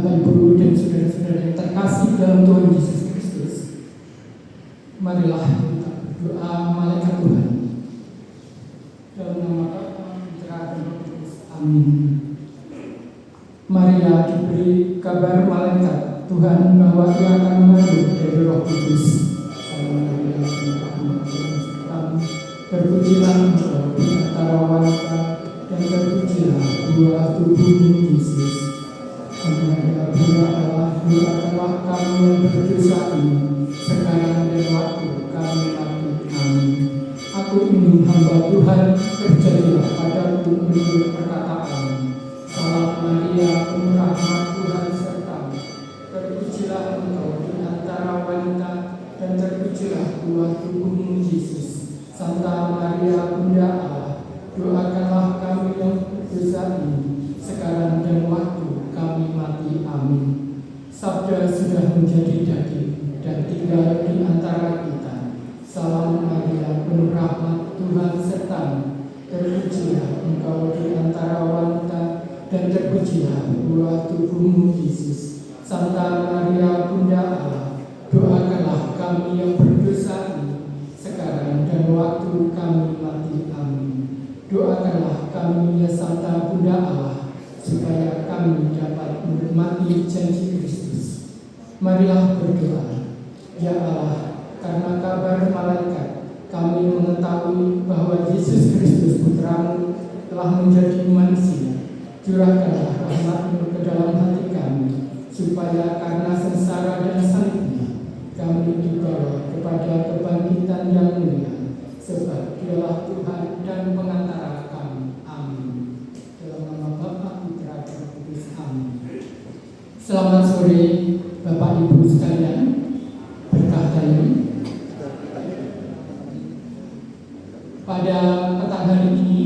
Bapak Ibu dan saudara-saudara yang terkasih dalam Tuhan Yesus Kristus, marilah kita berdoa malaikat Tuhan. Dalam nama Bapa, Putra dan Roh Kudus. Amin. Marilah diberi kabar malaikat Tuhan bahwa Ia akan mengandung dari Roh Kudus. Terpujilah Engkau di antara wanita, dan terpujilah buah tubuhmu Yesus. Karena Dia Allah, doakanlah kami yang berdosa ini, sekarang dan waktu kami mati. Amin. Aku ini hamba Tuhan, terjadilah padaku menurut perkataan-Mu. Salam Maria, penuh rahmat Tuhan sertamu. Terpujilah Engkau di antara wanita, dan terpujilah buah tubuhmu Yesus. Santa Maria, Bunda Allah, doakanlah kami yang berdosa ini, sekarang dan waktu kami mati. Amin. Sabda sudah menjadi daging dan tinggal di antara kita. Salam Maria, penuh rahmat Tuhan sertamu. Terpujilah Engkau di antara wanita, dan terpujilah buah tubuhmu Yesus. Santa Maria, Bunda Allah, doakanlah kami yang berdosa ini, sekarang dan waktu kami mati. Amin. Doakanlah kami ya Santa Bunda Allah, supaya kami dapat menikmati janji Kristus. Marilah berdoa. Ya Allah, karena kabar malaikat kami mengetahui bahwa Yesus Kristus Putramu telah menjadi manusia. Curahkanlah rahmat-Mu ke dalam hati kami, supaya karena sengsara dan salibnya kami dibawa kepada kebangkitan yang mulia, sebab Dialah Tuhan dan pengantara kami. Amin. Dalam nama Bapa, Putra, dan Roh Kudus. Amin. Selamat sore Bapak Ibu sekalian, berkah dalam. Pada petang hari ini,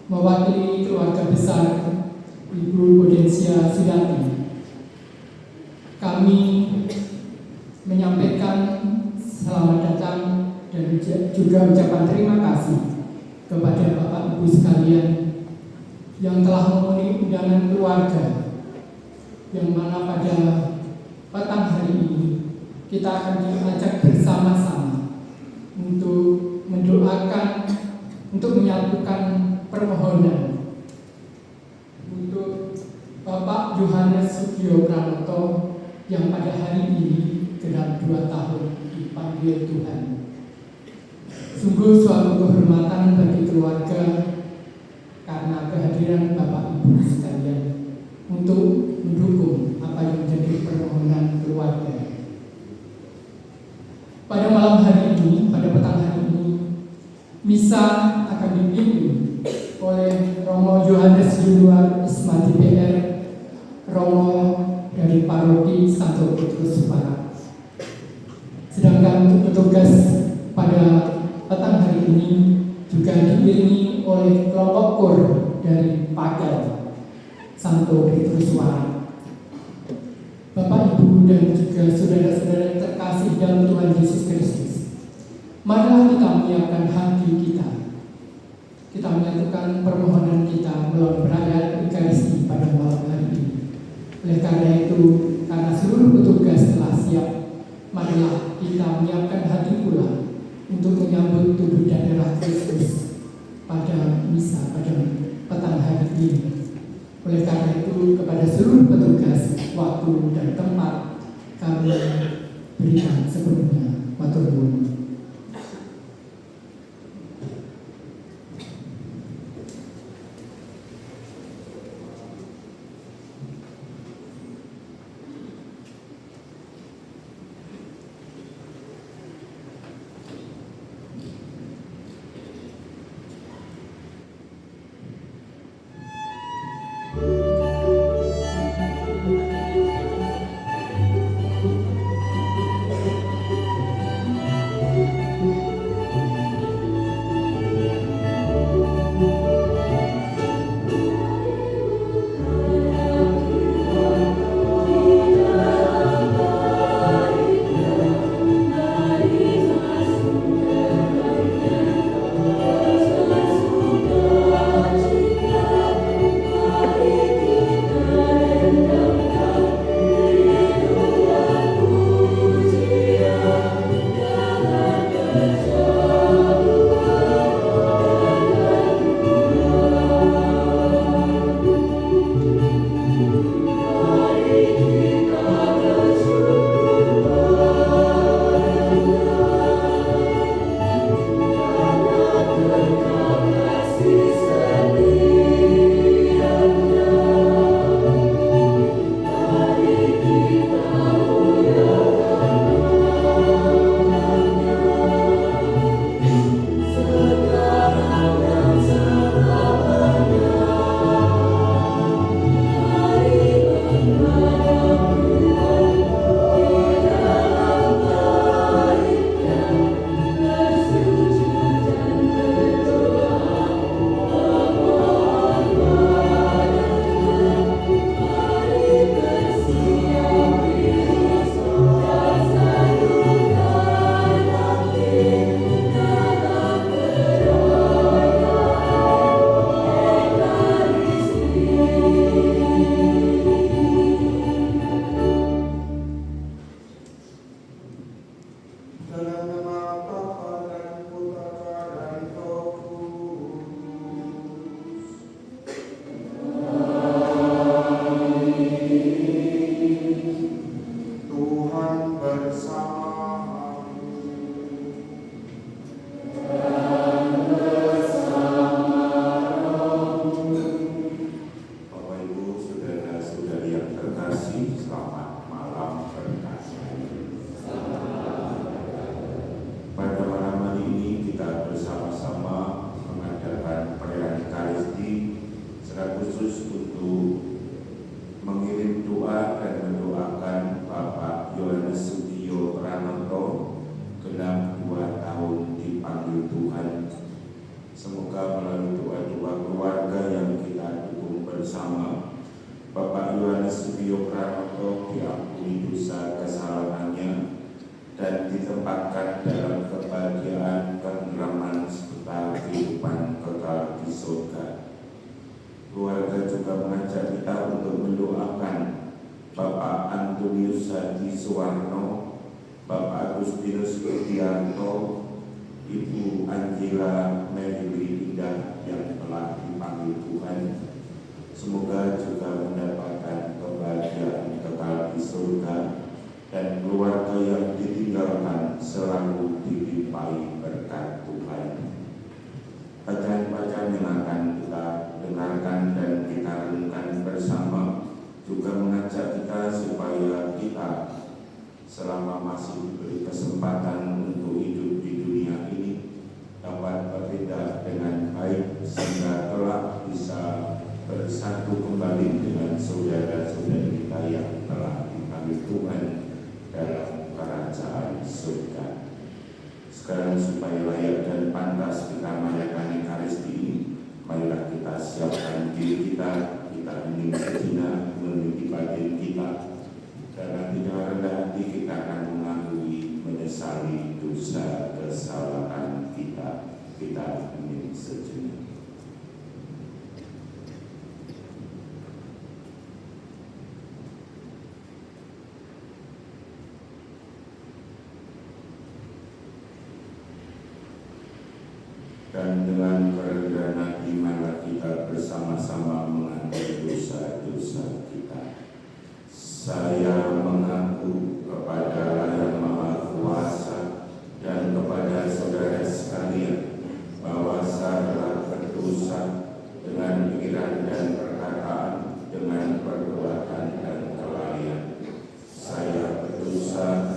mewakili keluarga besar Ibu Audensia Sudati, kami menyampaikan selamat datang dan juga ucapan terima kasih kepada Bapak Ibu sekalian yang telah memenuhi undangan keluarga, yang mana pada petang hari ini kita akan diajak bersama-sama untuk mendoakan, untuk menyatukan permohonan untuk Bapak Yohanes Sugio Pranoto yang pada hari ini genap 2 tahun dipanggil Tuhan. Sungguh suatu kehormatan bagi keluarga karena kehadiran Bapak Ibu sekalian untuk mendukung apa yang menjadi permohonan keluarga. Pada malam hari ini, pada petang hari ini, misa akan dipimpin oleh Romo Yohanes Junior Ismati PR, Romo dari Paroki Santo Petrus Barat. Sedangkan untuk petugas pada petang hari ini juga diiringi oleh kelompok kor dari Pagal Santo Petrus Barat. Bapak Ibu dan juga saudara-saudara yang terkasih dalam Tuhan Yesus Kristus, marilah kita menyiapkan hati kita. Kita menyatukan permohonan kita melalui perayaan Ekaristi pada malam hari ini. Oleh karena itu, karena seluruh petugas telah siap, marilah kita menyiapkan hati pula untuk menyambut tubuh dan darah Kristus pada misa pada petang hari ini. Oleh karena itu, kepada seluruh petugas, waktu dan tempat kami berikan sepenuhnya. Matur nuwun. kasih, selamat malam berkah. Pada malam hari ini kita bersama-sama mengadakan perayaan Ekaristi secara khusus untuk mengirim doa dan mendoakan Bapak Yohanes Sugio Pranoto genap 2 tahun dipanggil Tuhan. Semoga melalui doa-doa keluarga yang kita dukung bersama, Bapak Yohanes Sugio Pranoto diampuni dosa kesalahannya dan ditempatkan dalam kebahagiaan kehadiran serta kehidupan kekal di surga. Keluarga juga mengajak kita untuk mendoakan Bapak Antonius Hadi Suwarno, Bapak Agustinus Rudianto, Ibu Angela Melili Indah yang telah dipanggil Tuhan. Semoga juga mendapatkan kebahagiaan kekal di surga dan keluarga yang ditinggalkan selalu dilimpahi berkat Tuhan. Bacaan-bacaan yang akan kita dengarkan dan kita renungkan bersama juga mengajak kita supaya kita selama masih diberi kesempatan untuk hidup di dunia ini dapat bertindak dengan baik sehingga kelak bisa bersatu kembali dengan saudara-saudari kita yang telah dipanggil Tuhan dalam kerajaan surga. Sekarang supaya layak dan pantas kita merayakan Ekaristi ini, marilah kita siapkan diri kita ingin sejenak menuju batin kita. Dalam tidak rendah hati kita akan mengakui menyesali dosa kesalahan kita. Kita ingin sejenak. Dan dengan kerendahan hati marilah kita bersama-sama mengaku dosa-dosa kita. Saya mengaku kepada Allah yang Maha Kuasa dan kepada saudara sekalian bahwa saya telah berdosa dengan pikiran dan perkataan, dengan perbuatan dan kelalaian. Saya berdosa,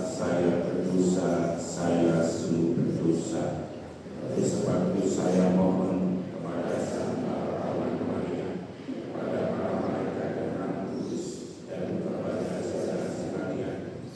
saya sungguh berdosa. Oleh sebab itu saya mohon kepada Sang Pahlawan Maria, kepada para malaikat dan Roh Kudus, dan kepada saudara sekalian,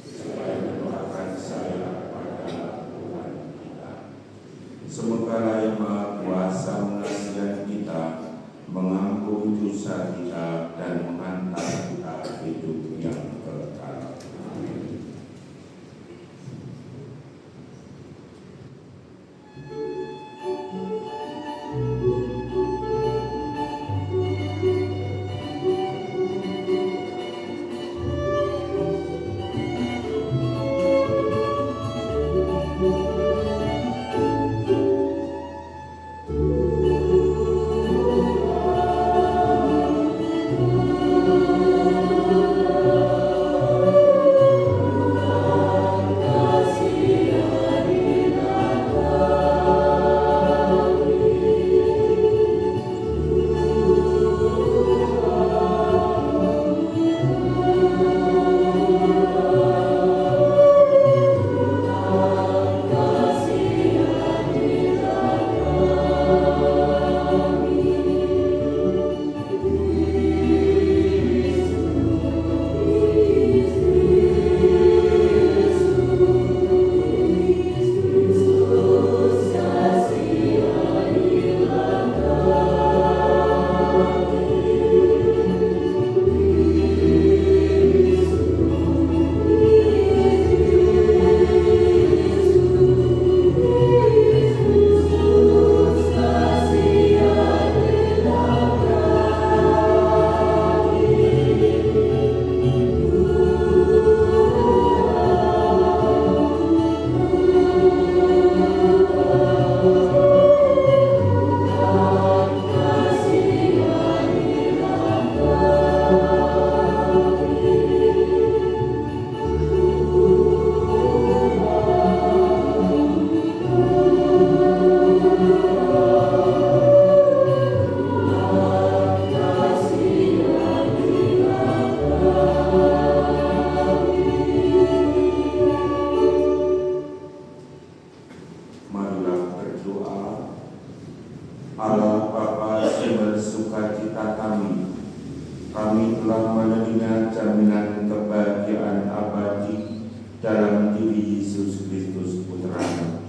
telah menerima jaminan kebahagiaan abadi dalam diri Yesus Kristus Putra-Mu.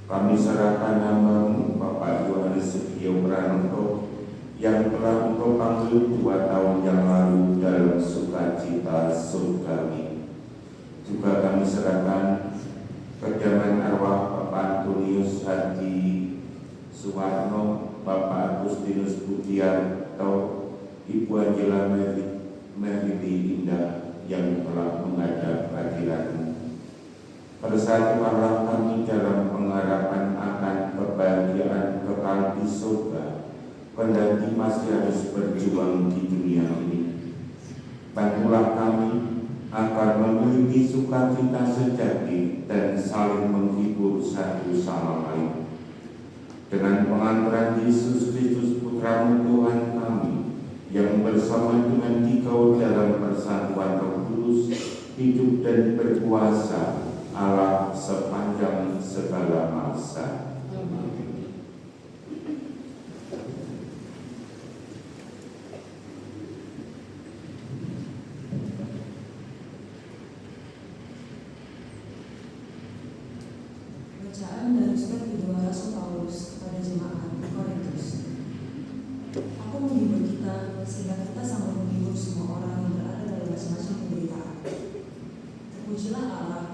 Kami serahkan namamu Bapak Yohanes Setio Pranoto yang telah Engkau panggil 2 tahun yang lalu dalam sukacita surgawi. Juga kami serahkan kediaman arwah Bapak Antonius Hadi Suwarno, Bapak Agustinus Budiarto, Ibu Angela Meridi Indah yang telah menghadap hadirat-Mu. Bersatulah kami dalam pengharapan akan kebahagiaan kekal di surga, kendati masih harus berjuang di dunia ini. Bantulah kami agar memiliki sukacita sejati dan saling menghibur satu sama lain. Dengan pengantaran Yesus Kristus Putra-Mu Tuhan kami, yang bersama dengan Dikau dalam persatuan Roh Kudus, hidup dan berkuasa Allah sepanjang segala masa. Bacaan dari surat kedua Rasul Paulus kepada jemaat di Korintus. Aku menghibur kita sehingga kita sanggup menghibur semua orang yang berada dalam masing-masing penderitaan. Terpujilah Allah,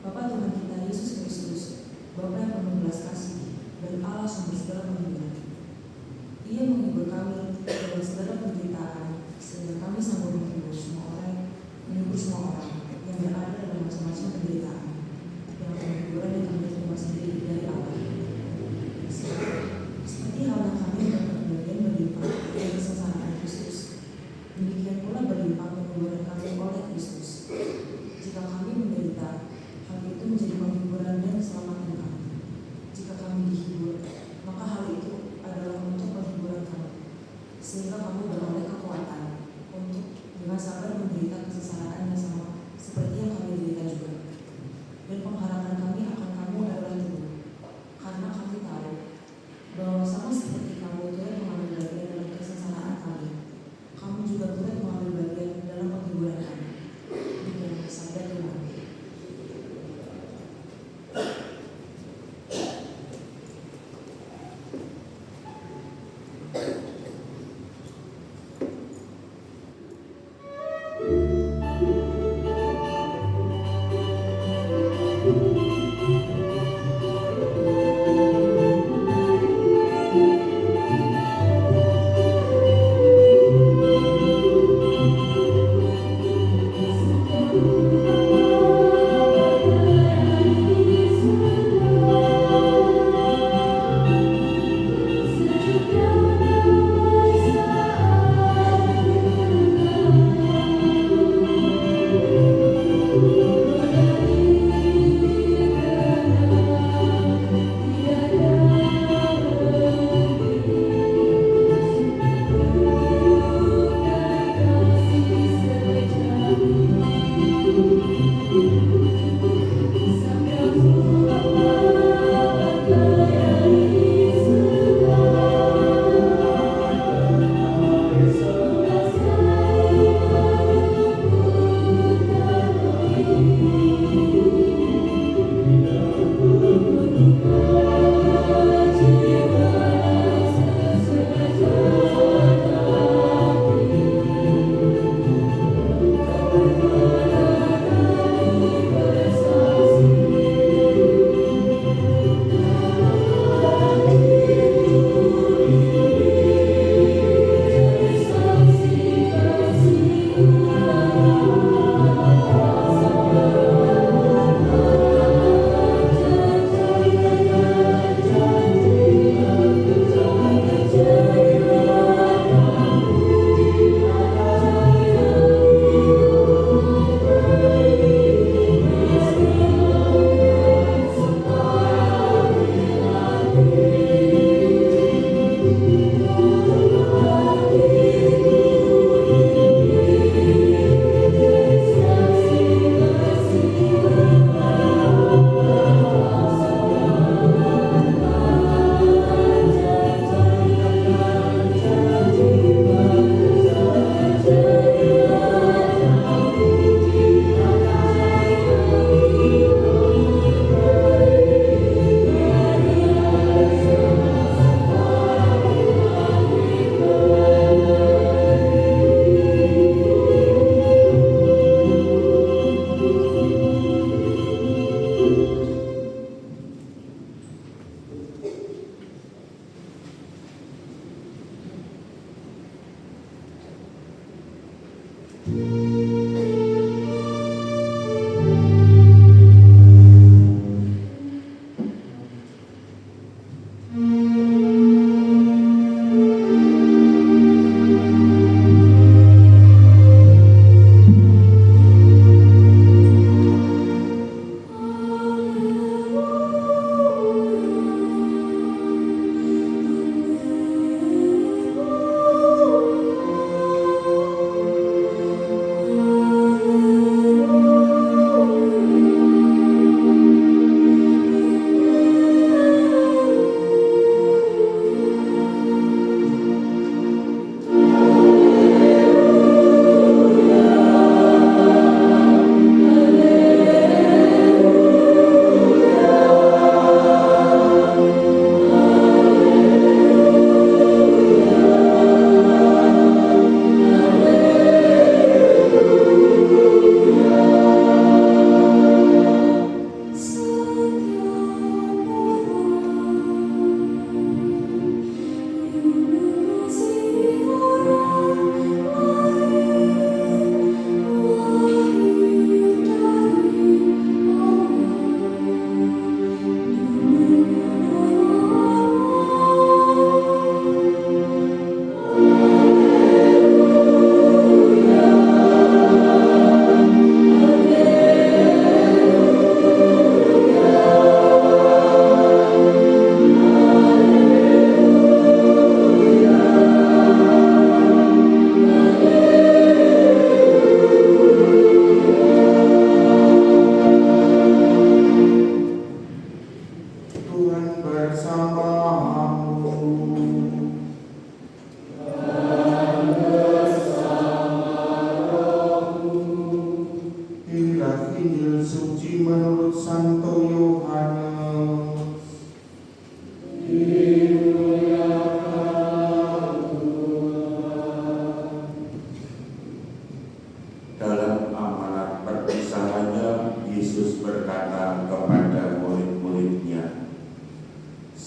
Bapa Tuhan kita Yesus Kristus, Bapa yang penuh belas kasih, dan Allah sumber segala penghiburan. Ia menghibur kami dalam segala penderitaan, sehingga kami sanggup menghibur semua orang yang berada dalam masing-masing penderitaan, yang penghiburan yang kami terima sendiri dari Allah. Seperti halnya kami mendapat bagian berlimpah dari kesengsaraan Kristus, demikian pula berlimpah penghiburan kami oleh Kristus. Jika kami menderita, hal itu menjadi penghiburan dan keselamatan kami. Jika kami dihibur, maka hal itu adalah untuk penghiburan kami, sehingga kami beroleh kekuatan untuk dengan sabar menderita kesengsaraan yang sama seperti yang kami derita juga. Dan pengharapan kami akan kamu adalah teguh, karena kami tahu bahwa sama seperti kamu turut mengambil bagian dalam kesengsaraan kami, kamu juga turut mengambil bagian dalam penghiburan kami. Demikian sabda Tuhan.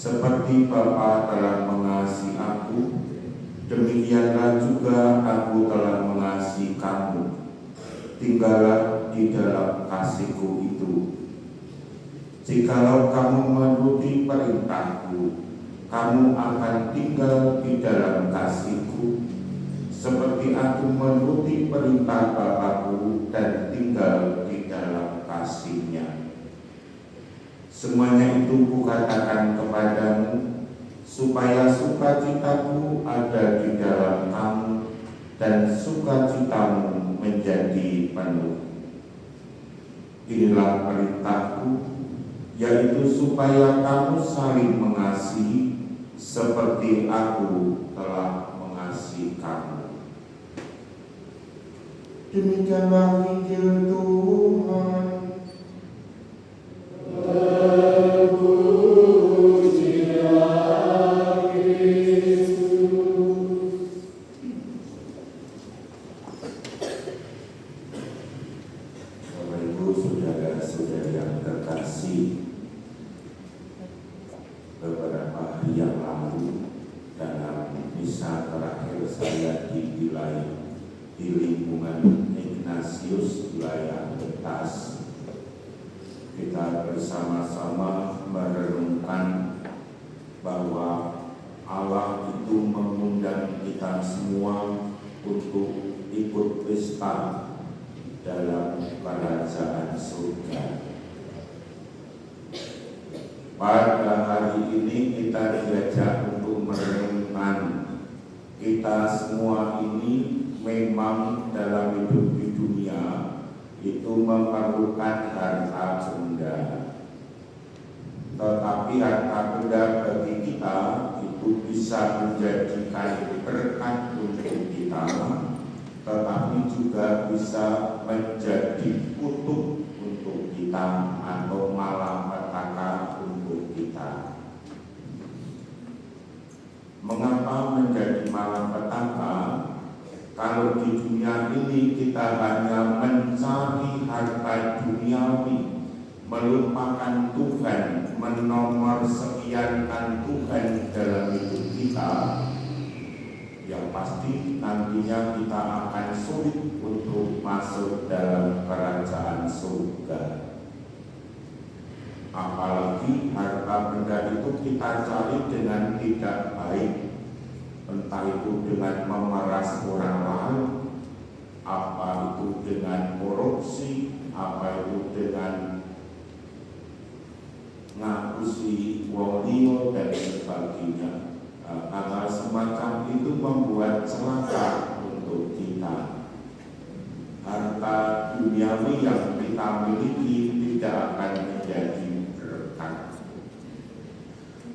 Seperti Bapa telah mengasihi aku, demikianlah juga aku telah mengasihi kamu. Tinggallah di dalam kasihku itu. Jikalau kamu menuruti perintahku, kamu akan tinggal di dalam kasihku, seperti aku menuruti perintah Bapakku dan tinggal di dalam kasihnya. Semuanya itu kukatakan kepadamu, supaya sukacitaku ada di dalam kamu, dan sukacitamu menjadi penuh. Inilah perintahku, yaitu supaya kamu saling mengasihi, seperti aku telah mengasihi kamu. Demikianlah Injil Tuhan. Saudara-saudari yang terkasih, beberapa hari yang lalu dalam misa terakhir saya di lingkungan Ignatius wilayah Betas, kita bersama-sama merenungkan bahwa Allah itu mengundang kita semua untuk ikut pesta dalam kerajaan surga. Pada hari ini kita diajak untuk merenungkan kita semua ini memang dalam hidup di dunia itu memerlukan harta benda. Tetapi harta benda bagi kita itu bisa menjadikan berkat untuk kita, tetapi juga bisa menjadi kutuk untuk kita atau malapetaka untuk kita. Mengapa menjadi malapetaka? Kalau di dunia ini kita hanya mencari harta duniawi, melupakan Tuhan, menomor sekiankan Tuhan dalam hidup kita, yang pasti nantinya kita akan sulit untuk masuk dalam kerajaan surga. Apalagi harta benda itu kita cari dengan tidak baik, entah itu dengan memeras orang lain, apa itu dengan korupsi, apa itu dengan ngapusi wong liya dan sebagainya. Hal semacam itu membuat celaka untuk kita. Harta duniawi yang kita miliki tidak akan menjadi berkat.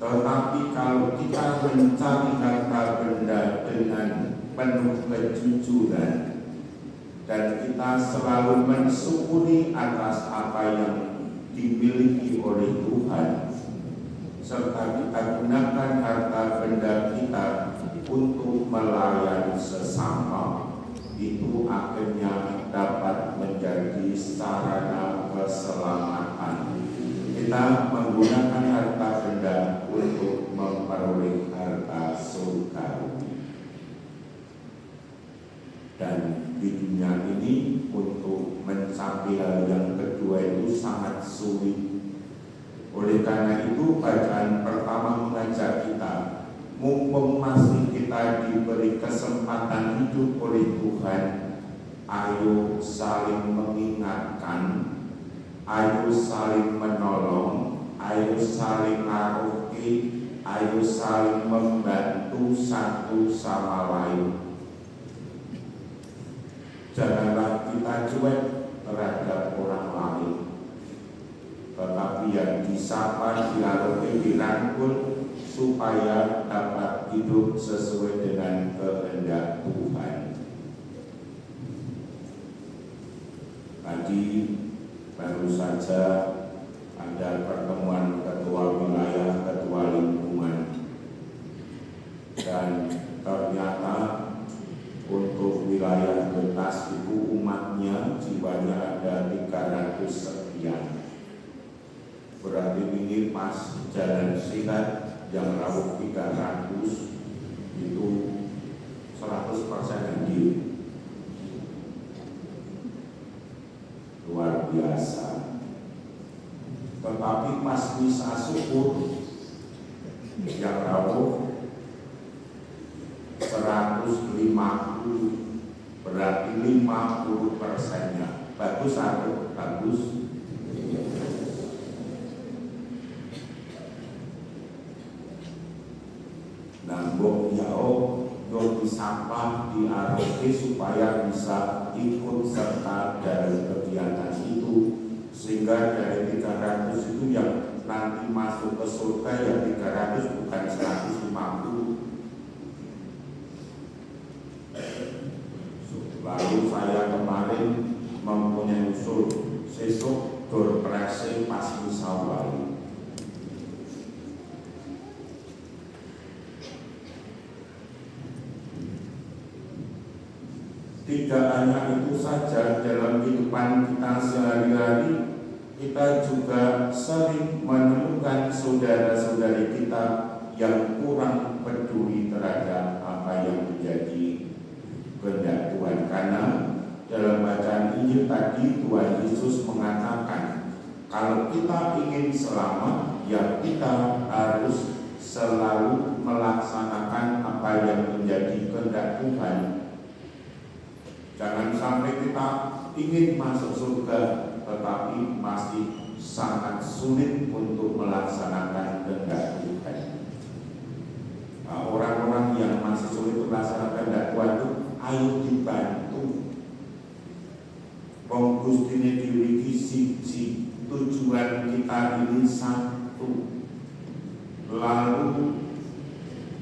Tetapi kalau kita mencari harta benda dengan penuh kejujuran dan kita selalu mensyukuri atas apa yang dimiliki oleh Tuhan, serta kita gunakan harta benda kita untuk melayani sesama, itu akhirnya dapat menjadi sarana keselamatan. Kita menggunakan harta benda untuk memperoleh harta surga. Dan di dunia ini untuk mencapai hal yang kedua itu sangat sulit. Oleh karena itu bacaan pertama mengajak kita, mumpung masih kita diberi kesempatan hidup oleh Tuhan, ayo saling mengingatkan, ayo saling menolong, ayo saling ngaruhi, ayo saling membantu satu sama lain. Janganlah kita cuek terhadap orang lain, tetapi yang disapa, diaroke, dirangkul supaya dapat hidup sesuai dengan kehendak Tuhan. Tadi baru saja ada pertemuan ketua wilayah, ketua lingkungan, dan ternyata untuk wilayah Betas itu umatnya jiwanya ada 300 sekian. Berarti ini pas jalan Silat yang rawuh 300 itu 100% hadir. Luar biasa. Tetapi pas misa syukur yang rawuh 150, berarti 50%-nya. Bagus atau bagus? Nambok yao yang disapa diaroke supaya bisa ikut serta dari kegiatan itu, sehingga dari 300 itu yang nanti masuk ke surga ya 300 bukan 150. Lalu saya kemarin mempunyai usul sesuk dorprese pas misawali. Tidak hanya itu saja, dalam kehidupan kita sehari-hari kita juga sering menemukan saudara-saudari kita yang kurang peduli terhadap apa yang menjadi kehendak Tuhan. Karena dalam bacaan Injil tadi Tuhan Yesus mengatakan kalau kita ingin selamat, ya kita harus selalu melaksanakan apa yang menjadi kehendak Tuhan. Jangan sampai kita ingin masuk surga tetapi masih sangat sulit untuk melaksanakan kehendak Tuhan. Nah, orang-orang yang masih sulit melaksanakan kehendak Tuhan itu ayo dibantu. Wong Gustine dhewe iki siji, tujuan kita ini satu. Lalu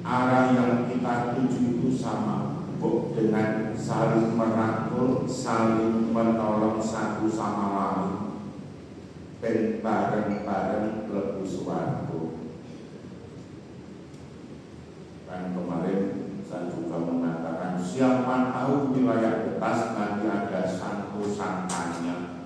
arah yang kita tuju itu sama, dengan saling merangkul, saling menolong satu sama lain, dan bareng-bareng mlebu swarga. Dan kemarin saya juga mengatakan siapa tahu wilayah Betas nanti ada santo santanya.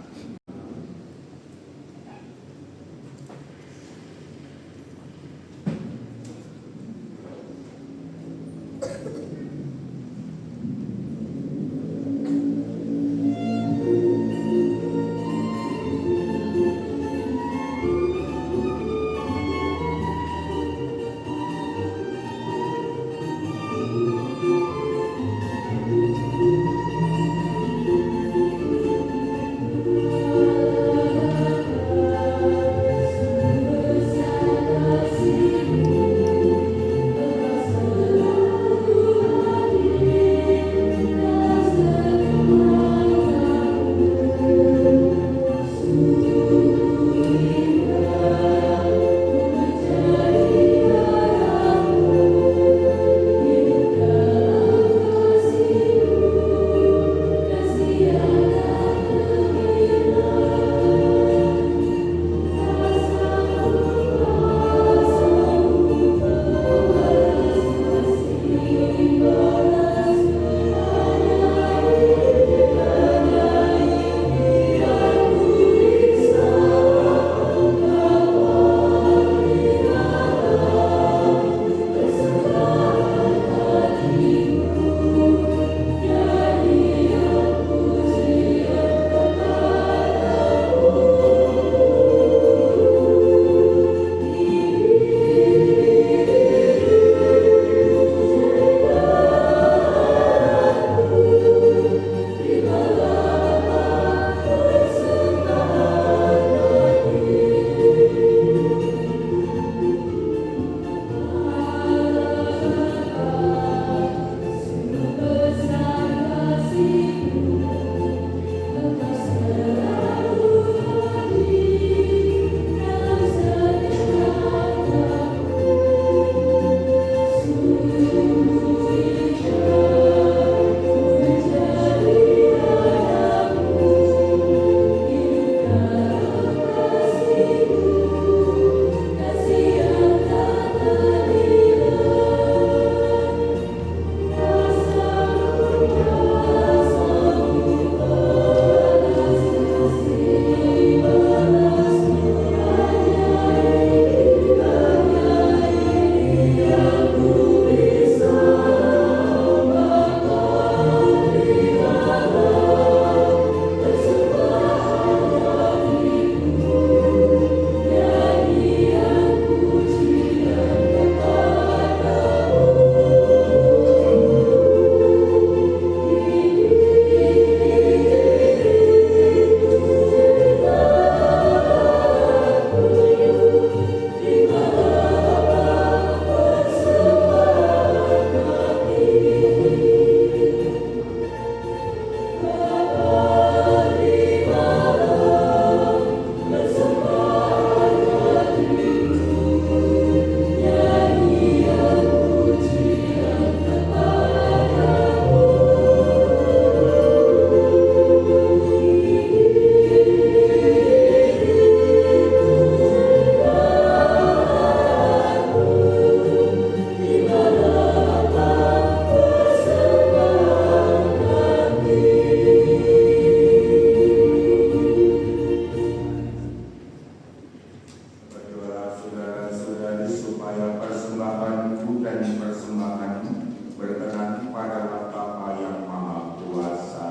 Berdoa saudara-saudari supaya persembahanku dan persembahanmu berkenan pada Bapa yang Maha Kuasa.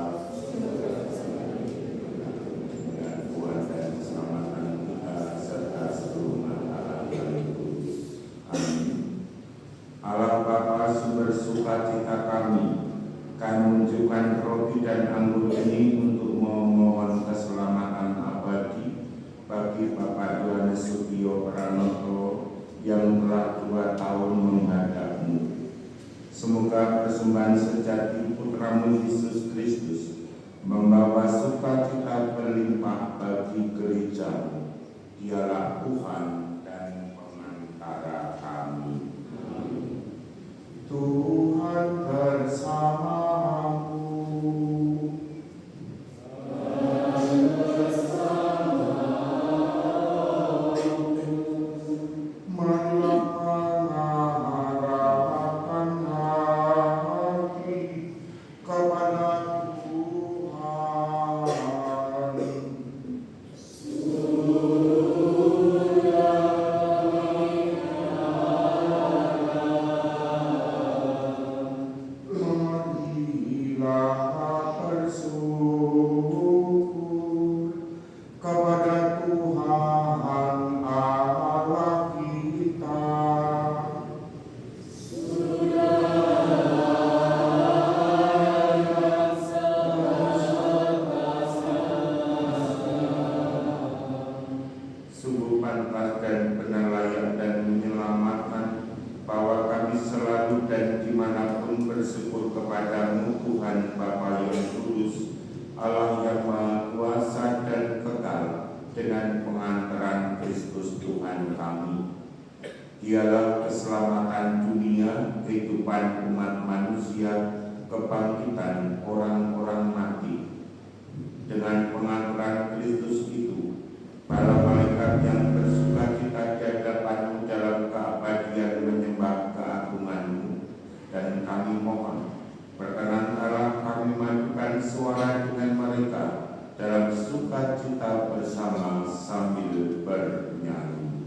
Dan kuat dan keselamatan kita serta seluruh masyarakat kudus. Amin. Allah Bapa sumber sukacita kami, kami menunjukkan roti dan anggur ini untuk memohon keselamatan abadi bagi Bapak Yohanes Sugio Pranoto yang telah 2 tahun menghadapmu. Semoga persembahan sejati Putramu Yesus Kristus membawa sukacita berlimpah bagi gereja-Mu. Dialah Tuhan dan pengantara kami. Tuhan bersamamu. Bersyukur kepadamu Tuhan Bapa yang kudus, Allah yang Maha Kuasa dan kekal, dengan pengantaran Kristus Tuhan kami. Dialah keselamatan dunia, kehidupan umat manusia, kebangkitan orang-orang mati. Dengan pengantaran Kristus itu, para malaikat yang bersukacita di hadapanmu dalam keabadian menyembah keagunganmu. Dan kami mohon, perkenankanlah kami majukan suara dengan mereka dalam sukacita bersama sambil bernyanyi.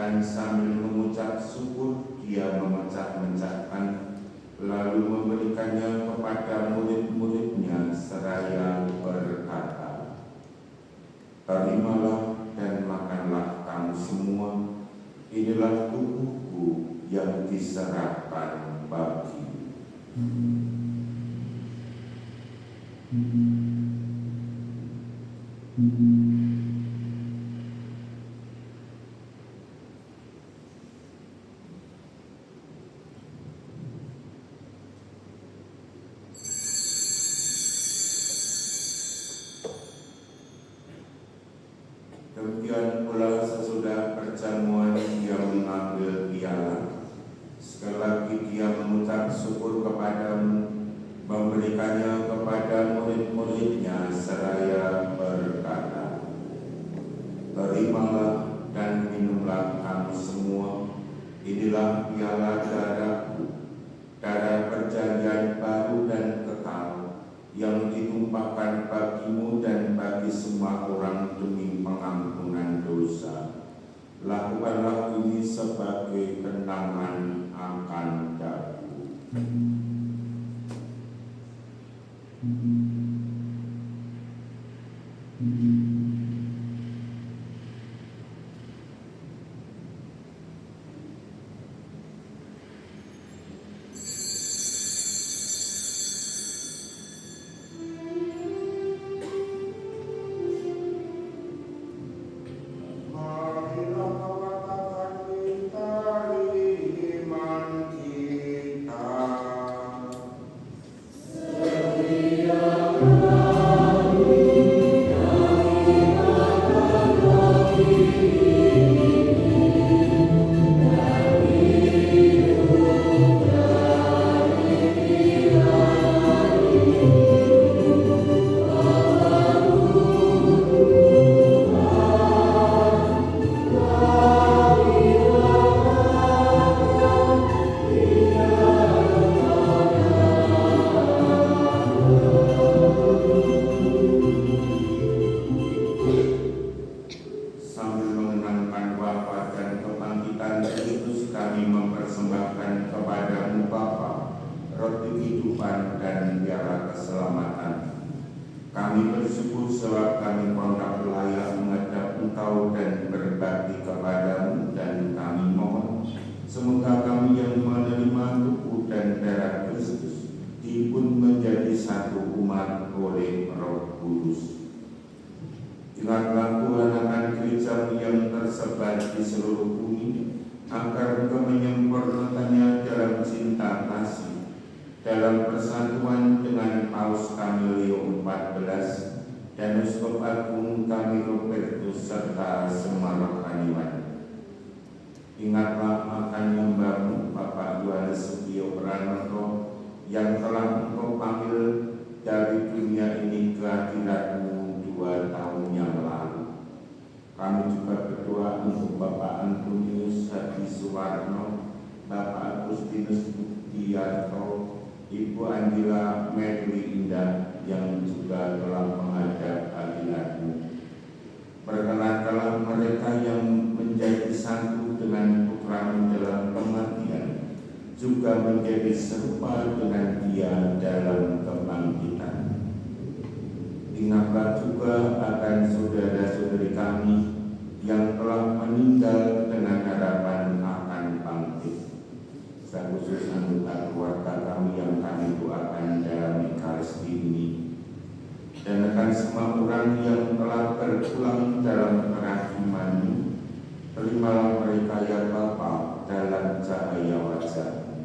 dan sambil mengucap syukur dia memecah-mecahkan, lalu memberikannya kepada murid-muridnya seraya berkata, "Terimalah dan makanlah kamu semua, inilah tubuhku yang diserahkan bagi." Demikian pula sesudah perjamuan dia mengambil piala. Sekali lagi dia mengucap syukur kepadamu, memberikannya kepada murid-muridnya seraya berkata, "Terimalah dan minumlah kamu semua, inilah piala darahku, darah perjanjian baru dan kekal, yang ditumpahkan bagimu dan bagi semua orang demi pengampunan dosa. Lakukanlah ini sebagai kenangan akan aku." Sambil mengenangkan wafat dan kebangkitan Kristus, kami mempersembahkan kepadamu Bapa roti kehidupan dan piala keselamatan. Kami bersyukur sebab kami kondak layak menghadap Engkau dan berbakti kepadamu, dan kami mohon semoga kami yang menerima tubuh dan darah Kristus dipun menjadi satu umat oleh Roh Kudus. Ingatlah Tuhan akan gereja yang tersebar di seluruh bumi, agar Engkau menyempurnakannya dalam cinta kasih, dalam persatuan dengan Paus kami Leo XIV dan Uskup Agung kami Robertus serta semua rohaniwan. Ingatlah akan hambamu Bapak Yohanes Setio Pranoto yang telah Engkau panggil dari dunia ini ke hadirat-Mu 2 tahun yang lalu. Kami juga berdoa untuk Bapak Antonius Hadi Suwarno, Bapak Agustinus Buktiarto, Ibu Andila Medwi Indah yang juga telah menghadap hadirat-Mu. Perkenankanlah mereka yang menjadi satu dengan Putra-Mu dalam kematian, juga menjadi serupa dengan Dia dalam kebangkitan. Ingatlah juga akan saudara-saudari kami yang telah meninggal dengan harapan akan bangkit. Sekhusus anggota keluarga kami yang kami doakan dalam Ekaristi ini, dan akan semua orang yang telah berpulang dalam kerahiman-Mu. Terimalah mereka ya Bapa dalam cahaya wajah.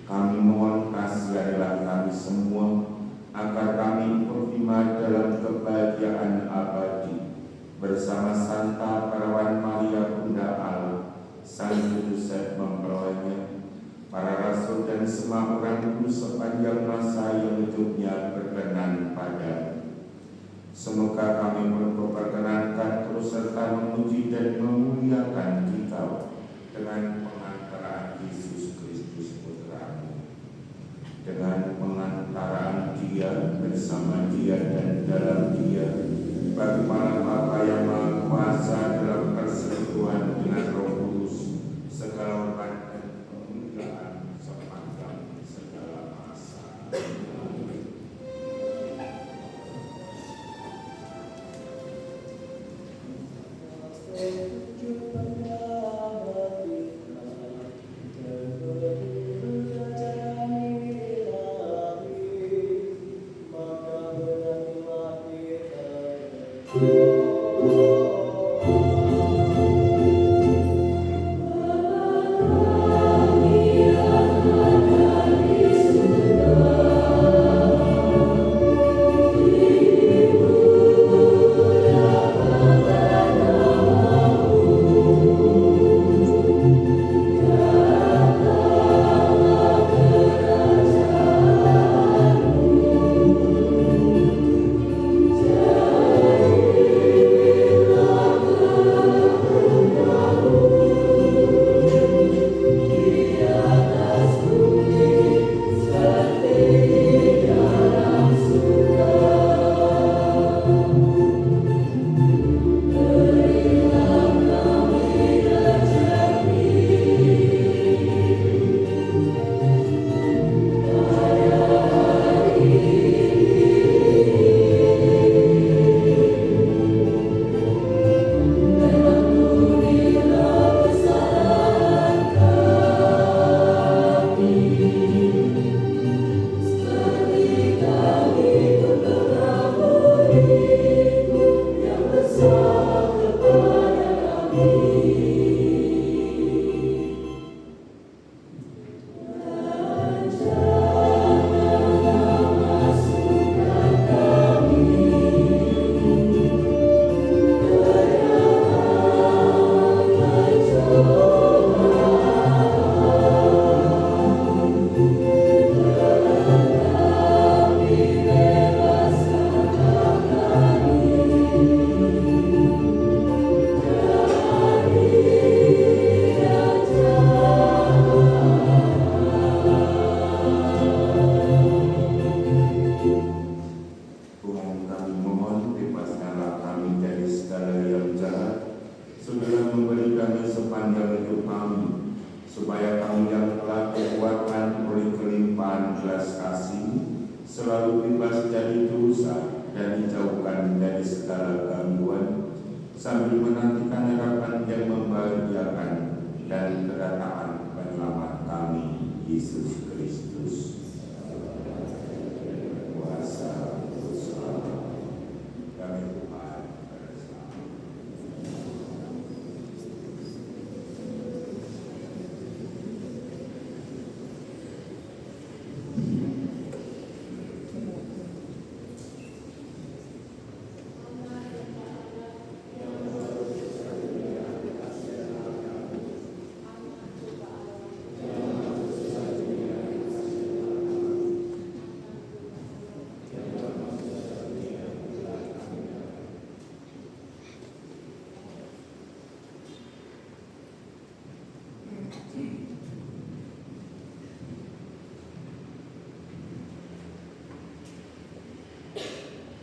Kami mohon kasihanilah kami semua, agar kami berkhidmat dalam kebahagiaan abadi bersama Santa Perawan Maria Bunda Allah, Sang Yosef mempelainya, para rasul dan semua orang kudus sepanjang masa yang hidupnya berkenan pada. Semoga kami memperkenankan terus serta memuji dan memuliakan Dikau dengan pengantaraan Yesus Kristus Putra-Mu, dengan pengantaraan Dia, bersama Dia dan dalam Dia, bagi para Bapa yang Maha Kuasa dalam persekutuan dengan Roh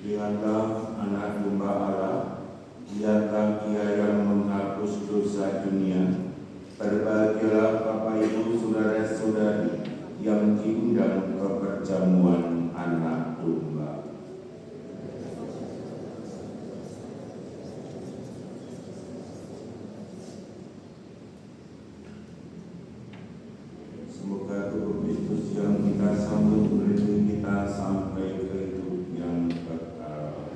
Dialah anak domba Allah, dialah Dia yang menghapus dosa dunia. Berbahagialah Bapak Ibu saudara-saudari yang diundang ke perjamuan anak domba. Semoga Roh Kristus yang kita sambut melindungi kita sampai ke hidup yang kekal.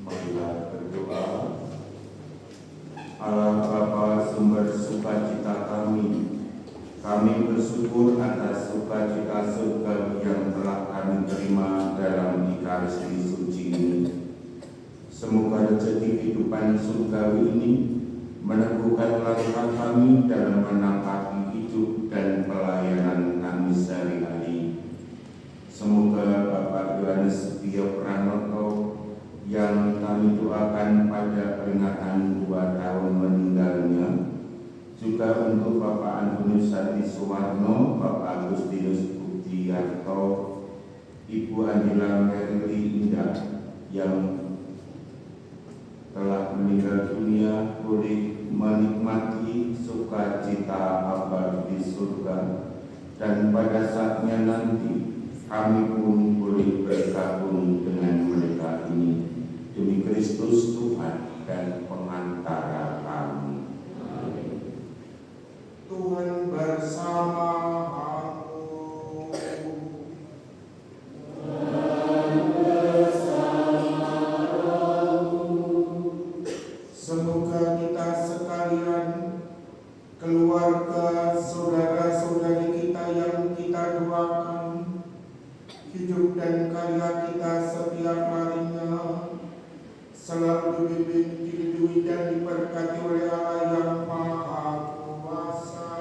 Marilah berdoa. Allah Bapa sumber sukacita kami bersyukur atas sukacita surga yang telah kami terima dalam Ekaristi suci ini. Semoga rezeki kehidupan surgawi ini meneguhkan langkah kami dalam menapaki hidup dan pelayanan kami sehari-hari. Semoga Bapak Yohanes Sutio Pranoto yang kami doakan pada peringatan 2 tahun meninggalnya, juga untuk Bapak Antonius Sati Suwarno, Bapak Agustinus Budiarto, Ibu Angela Merli Indah yang telah meninggal dunia, boleh menikmati sukacita abadi di surga, dan pada saatnya nanti kami pun boleh bergabung dengan mereka ini. Demi Kristus Tuhan dan pengantara kami. Tuhan bersama aku. Semoga kita sekalian, keluarga, saudara-saudari kita yang kita doakan, hidup dan karya kita setiap harinya selalu dibimbing, dilindungi dan diberkati oleh Allah yang Maha Kuasa,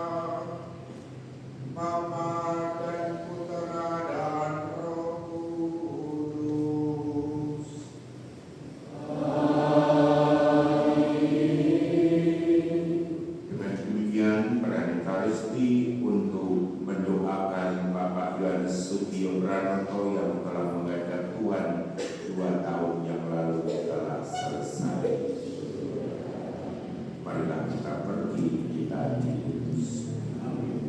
Bapa dan Putra dan Roh Kudus. Dengan demikian peran Ekaristi untuk mendoakan Bapak Yohanes Sutio Pranoto yang telah menghadap Tuhan 2 tahun yang lalu telah selesai. Marilah kita pergi, kita diurus. Amin.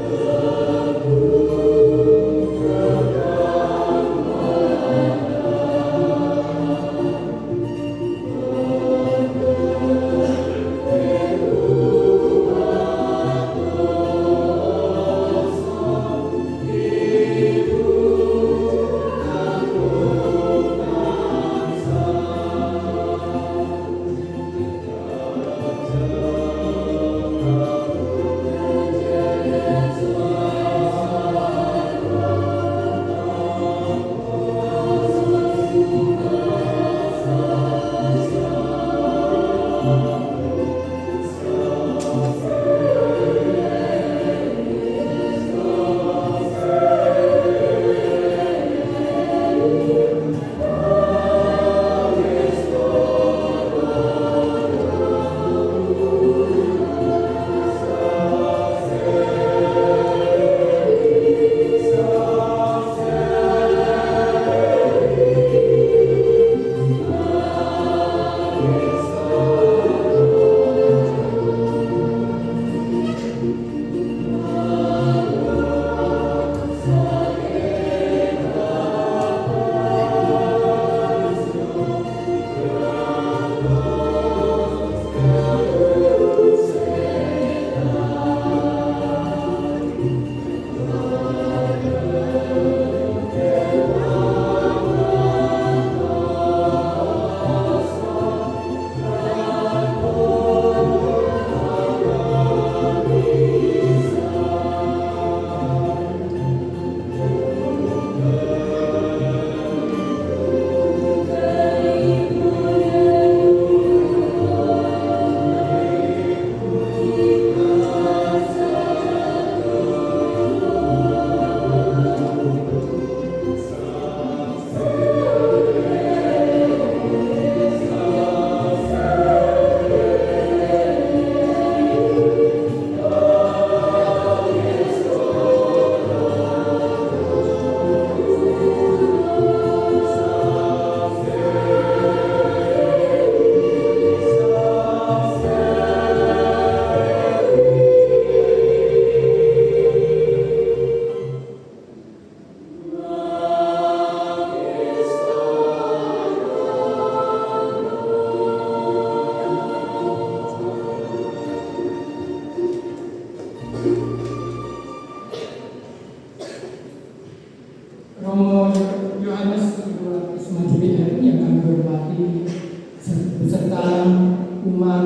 Oh beserta umat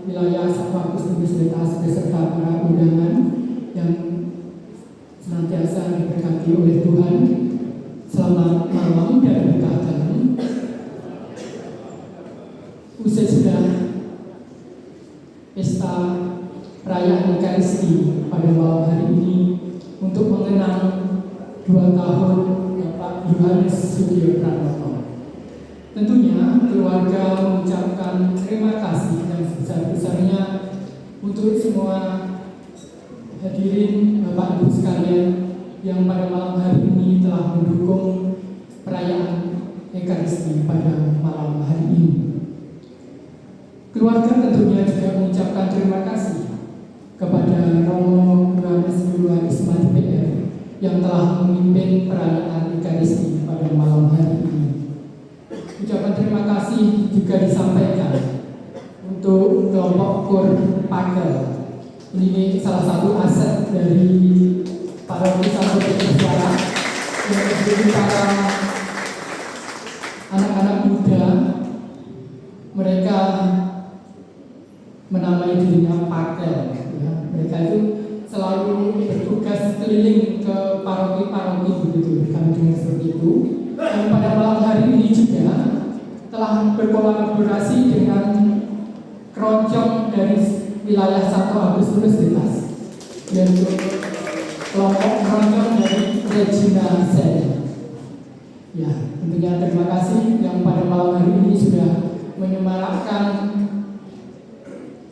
wilayah Sabtu Universitas beserta para undangan yang senantiasa diberkati oleh Tuhan. Selamat malam dan berkah dalam. Usai sudah pesta perayaan Ekaristi pada malam hari ini untuk mengenang 2 tahun Bapak Yohanes Sudiro Pranoto. Tentunya keluarga mengucapkan terima kasih yang sebesar-besarnya untuk semua hadirin Bapak Ibu sekalian yang pada malam hari ini telah mendukung perayaan Ekaristi pada malam hari ini. Keluarga tentunya juga mengucapkan terima kasih kepada Romo Yohanes Yulianis PR yang telah memimpin perayaan Ekaristi pada malam hari ini. Ucapan terima kasih juga disampaikan untuk kelompok KUR Pakel. Ini salah satu aset dari para wisata bersuara yang menjadi para anak-anak muda. Mereka menamai dirinya Pakel. Ya. Mereka itu selalu bertugas keliling ke paroki-paroki begitu, kami dengar seperti itu. Dan pada malam hari ini juga telah berkolaborasi dengan keroncong dari wilayah 1 Agustus Universitas, yaitu kelompok keroncong dari Regina Sen. Ya, tentunya terima kasih yang pada malam hari ini sudah menyemarakkan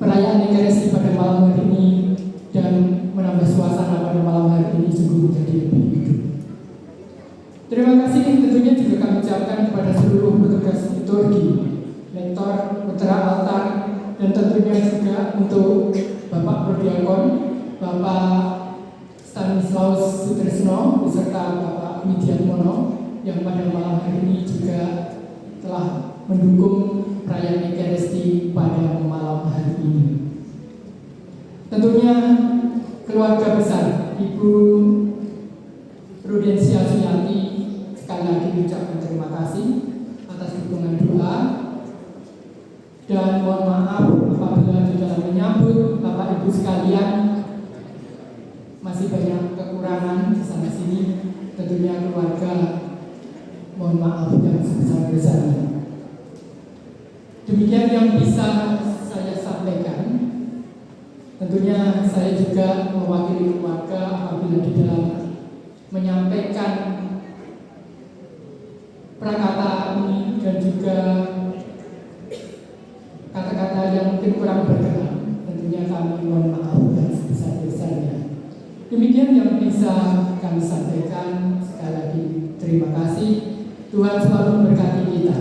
perayaan Ekaristi pada malam hari ini dan menambah suasana pada malam hari ini sungguh menjadi lebih hidup. Terima kasih tentunya juga kami ucapkan kepada seluruh petugas liturgi, lektor, putra altar, dan tentunya juga untuk Bapak Prodiakon, Bapak Stanislaus Sutrisno beserta Bapak Widiatmono yang pada malam hari ini juga telah mendukung perayaan Ekaristi pada malam hari ini. Tentunya keluarga besar Ibu Prudensia Suyanti sekali lagi mengucapkan terima kasih atas dukungan doa dan mohon maaf apabila di dalam menyambut Bapak Ibu sekalian masih banyak kekurangan di sana sini. Tentunya keluarga mohon maaf yang sebesar-besarnya. Demikian yang bisa saya sampaikan. Tentunya saya juga mewakili keluarga apabila di dalam menyampaikan prakata ini dan juga kata-kata yang mungkin kurang berkenan. Tentunya kami mohon maaf dan sebesar-besarnya. Demikian yang bisa kami sampaikan. Sekali lagi terima kasih. Tuhan selalu memberkati kita.